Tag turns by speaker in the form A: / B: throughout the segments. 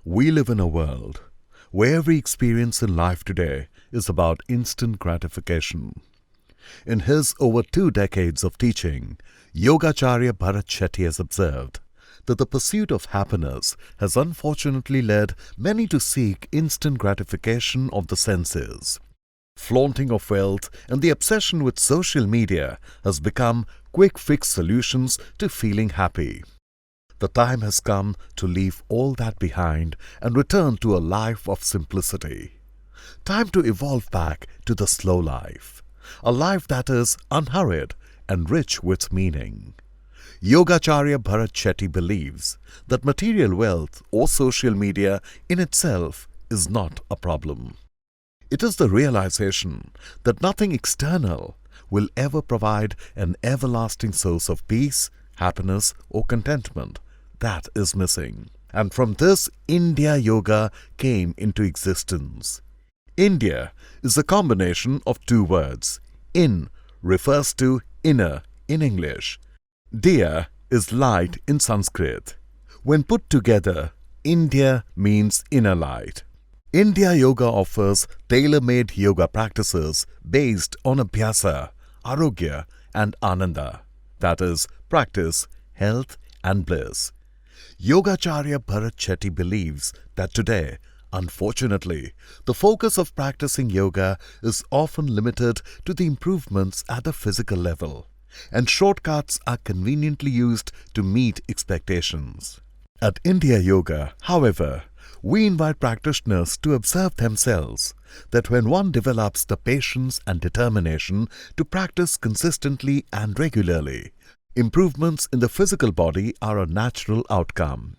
A: We live in a world where every experience in life today is about instant gratification. In his over 2 decades of teaching, Yogacharya Bharath has observed that the pursuit of happiness has unfortunately led many to seek instant gratification of the senses. Flaunting of wealth and the obsession with social media has become quick fix solutions to feeling happy. The time has come to leave all that behind and return to a life of simplicity. Time to evolve back to the slow life, a life that is unhurried and rich with meaning. Yogacharya Bharath believes that material wealth or social media in itself is not a problem. It is the realization that nothing external will ever provide an everlasting source of peace, happiness or contentment that is missing. And from this, IndeaYoga came into existence. India is a combination of 2 words. In refers to inner in English. Diya is light in Sanskrit. When put together, India means inner light. IndeaYoga offers tailor-made yoga practices based on Abhyasa, Arogya and Ananda, that is, practice, health and bliss. Yogacharya Bharath believes that today, unfortunately, the focus of practicing yoga is often limited to the improvements at the physical level, and shortcuts are conveniently used to meet expectations. At IndeaYoga, however, we invite practitioners to observe themselves that when one develops the patience and determination to practice consistently and regularly, improvements in the physical body are a natural outcome.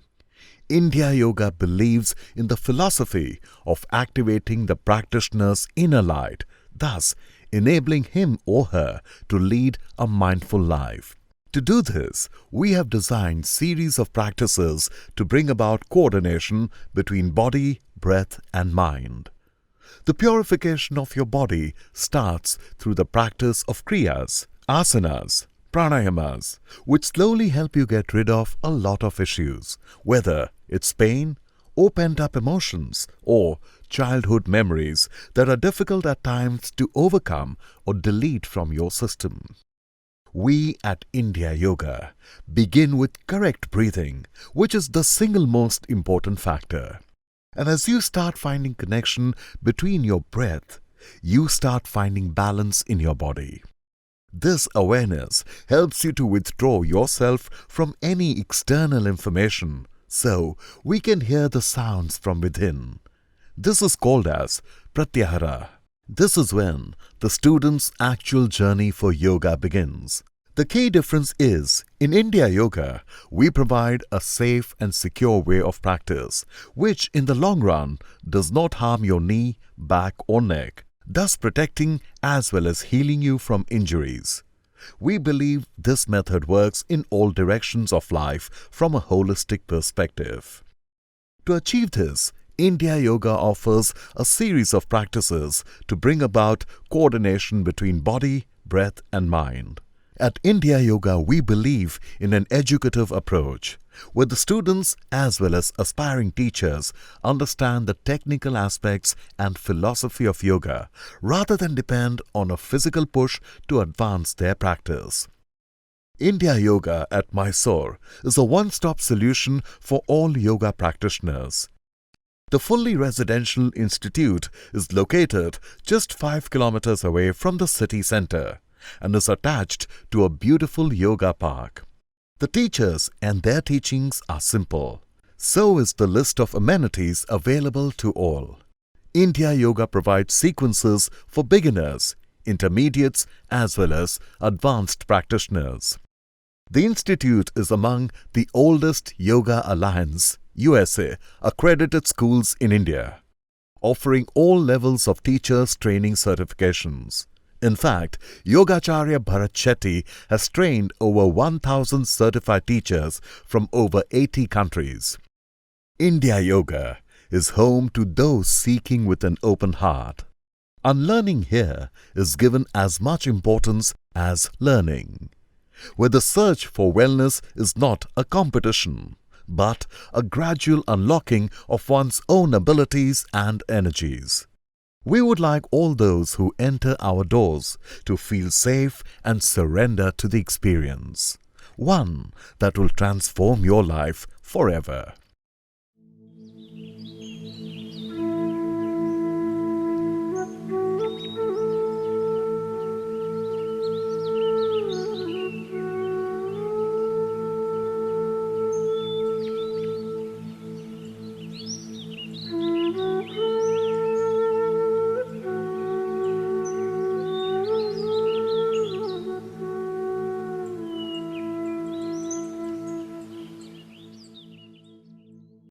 A: IndeaYoga believes in the philosophy of activating the practitioner's inner light, thus enabling him or her to lead a mindful life. To do this, we have designed series of practices to bring about coordination between body, breath and mind. The purification of your body starts through the practice of kriyas, asanas, pranayamas, which slowly help you get rid of a lot of issues, whether it's pain or pent-up emotions or childhood memories that are difficult at times to overcome or delete from your system. We at IndeaYoga begin with correct breathing, which is the single most important factor. And as you start finding connection between your breath, you start finding balance in your body. This awareness helps you to withdraw yourself from any external information, so we can hear the sounds from within. This is called as pratyahara. This is when the student's actual journey for yoga begins. The key difference is, in IndeaYoga, we provide a safe and secure way of practice, which in the long run does not harm your knee, back or neck, thus protecting as well as healing you from injuries. We believe this method works in all directions of life from a holistic perspective. To achieve this, IndeaYoga offers a series of practices to bring about coordination between body, breath and mind. At IndeaYoga, we believe in an educative approach, where the students as well as aspiring teachers understand the technical aspects and philosophy of yoga rather than depend on a physical push to advance their practice. IndeaYoga at Mysore is a one-stop solution for all yoga practitioners. The fully residential institute is located just 5 kilometers away from the city center and is attached to a beautiful yoga park. The teachers and their teachings are simple. So is the list of amenities available to all. IndeaYoga provides sequences for beginners, intermediates as well as advanced practitioners. The institute is among the oldest Yoga Alliance USA accredited schools in India, offering all levels of teachers training certifications. In fact, Yogacharya Bharath has trained over 1,000 certified teachers from over 80 countries. IndeaYoga is home to those seeking with an open heart. Unlearning here is given as much importance as learning, where the search for wellness is not a competition, but a gradual unlocking of one's own abilities and energies. We would like all those who enter our doors to feel safe and surrender to the experience, one that will transform your life forever.